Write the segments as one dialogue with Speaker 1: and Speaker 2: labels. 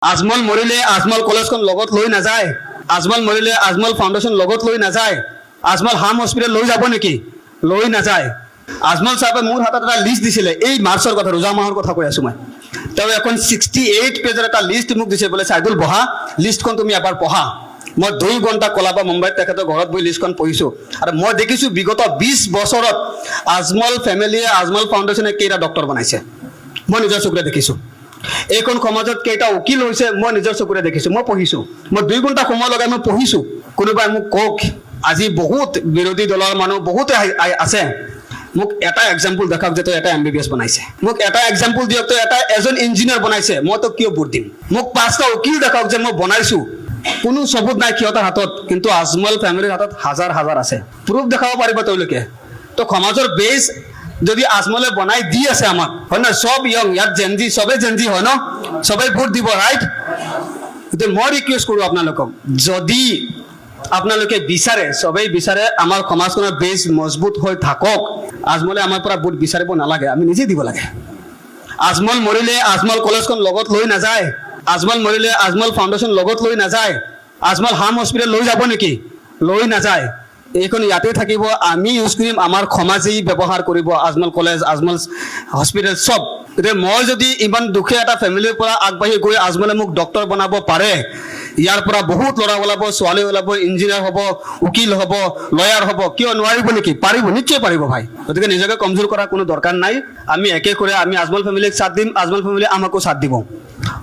Speaker 1: আজমল মৰিলে আজমল কলেজখন লগত লৈ নাযায়, আজমল মৰিলে আজমল ফাউণ্ডেশ্যন লগত লৈ নাযায়, আজমল হাম হস্পিটেল লৈ যাব নেকি? লৈ নাযায়। আজমল চাহাবে মোৰ হাতত এটা লিষ্ট দিছিলে, এই মাৰ্চৰ কথা, ৰোজা মাহৰ কথা কৈ আছো মই। তেওঁ এখন 68 পেজৰ এটা লিষ্ট মোক দিছে, বোলে চাইদুল বহা, লিষ্টখন তুমি এবাৰ পঢ়া। মই 2 ঘণ্টা কলাবা মুম্বাইত তেখেতৰ ঘৰত বহি লিষ্টখন পঢ়িছোঁ। আৰু মই দেখিছোঁ বিগত 20 বছৰত আজমল ফেমিলিয়ে আজমল ফাউণ্ডেশ্যনে কেইটা ডক্টৰ বনাইছে, মই নিজৰ চকুৰে দেখিছোঁ। এইখন সমাজত কেইটা উকিল হৈছে মই নিজৰ চকুৰে দেখিছোঁ, মই পঢ়িছোঁ। মই 2 ঘণ্টা সময় লগাই মই পঢ়িছোঁ। কোনোবাই মোক কওক, আজি বহুত বিৰোধী দলৰ মানুহ বহুতে আছে, মোক এটা এক্সাম্পল দেখাওক যে তই এটা MBBS বনাইছে, মোক এটা এক্সাম্পল দিয়ক তই এজন ইঞ্জিনিয়াৰ বনাইছে, মই তোক কিয় ভোট দিম? মোক 5টা উকিল দেখাওক যে মই বনাইছোঁ, কোনো সবুত নাই সিহঁতৰ হাতত, কিন্তু আজমল ফেমিলিৰ হাতত হাজাৰ হাজাৰ আছে। প্ৰুফ দেখাব পাৰিব তেওঁলোকে। তো সমাজৰ বেছ যদি আজমলে বনাই দি আছে আমাক, হয় নহয়? সব ইয়ং, ইয়াত জেনজি, সবে জেনজি হয় ন, সবে ভোট দিব, ৰাইট? গতিকে মই ৰিকুৱেষ্ট কৰোঁ আপোনালোকক, যদি আপোনালোকে বিচাৰে, সবেই বিচাৰে আমাৰ সমাজখনৰ বেছ মজবুত হৈ থাকক, আজমলে আমাৰ পৰা ভোট বিচাৰিব নালাগে, আমি নিজে দিব লাগে। আজমল মৰিলে আজমল কলেজখন লগত লৈ নাযায়, আজমল মৰিলে আজমল ফাউণ্ডেশ্যন লগত লৈ নাযায়, আজমল হাম হস্পিটেল লৈ যাব নেকি? লৈ নাযায়। এইখন ইয়াতে থাকিব, আমি ইউজ কৰিম, আমাৰ সমাজেই ব্যৱহাৰ কৰিব আজমল কলেজ, আজমল হস্পিটেল চব। গতিকে মই যদি ইমান দুখীয়া এটা ফেমিলিৰ পৰা আগবাঢ়ি গৈ আজমলে মোক ডক্টৰ বনাব পাৰে, ইয়াৰ পৰা বহুত ল'ৰা ওলাব, ছোৱালী ওলাব, ইঞ্জিনিয়াৰ হ'ব, উকিল হ'ব, লয়াৰ হ'ব, কিয় নোৱাৰিব নেকি? পাৰিব, নিশ্চয় পাৰিব ভাই। গতিকে নিজকে কমজোৰ কৰাৰ কোনো দৰকাৰ নাই। আমি একে কৰি আমি আজমল ফেমিলিক সাথ দিম, আজমল ফেমিলি আমাকো সাথ দিব।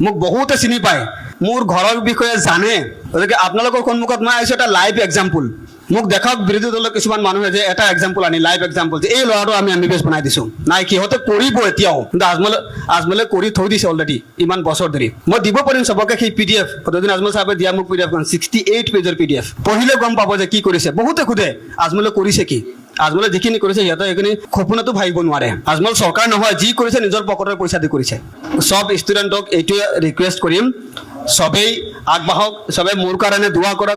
Speaker 1: মোক বহুতে চিনি পায়, মোৰ ঘৰৰ বিষয়ে জানে। গতিকে আপোনালোকৰ সন্মুখত মই আহিছোঁ এটা লাইভ এক্সাম্পল। মোক দেখাওক বিৰোধী দলৰ কিছুমান মানুহে যে এটা এক্সাম্পল আনি, লাইভ এক্সাম্পল যে এই ল'ৰাটো আমি MBBS বনাই দিছোঁ। নাই, সিহঁতে কৰিব এতিয়াও, কিন্তু আজমলে কৰি থৈ দিছে অলৰেডি ইমান বছৰ ধৰি। মই দিব পাৰিম চবকে সেই PDF, প্ৰতিদিন আজমল চাহাবে দিয়া মোক PDF 68 পেজৰ PDF পঢ়িলে গম পাব যে কি কৰিছে। বহুতে সোধে আজমলে কৰিছে কি? আজমলে যিখিনি কৰিছে সিহঁতে সেইখিনি সপোনতো ভাবিব নোৱাৰে। আজমল চৰকাৰ নহয়, যি কৰিছে নিজৰ পকেটৰ পইচা দি কৰিছে। সব ষ্টুডেণ্টক এইটোৱে ৰিকুৱেষ্ট কৰিম, সবেই আগবাঢ়ক, সবে মোৰ কাৰণে দোৱা কৰক।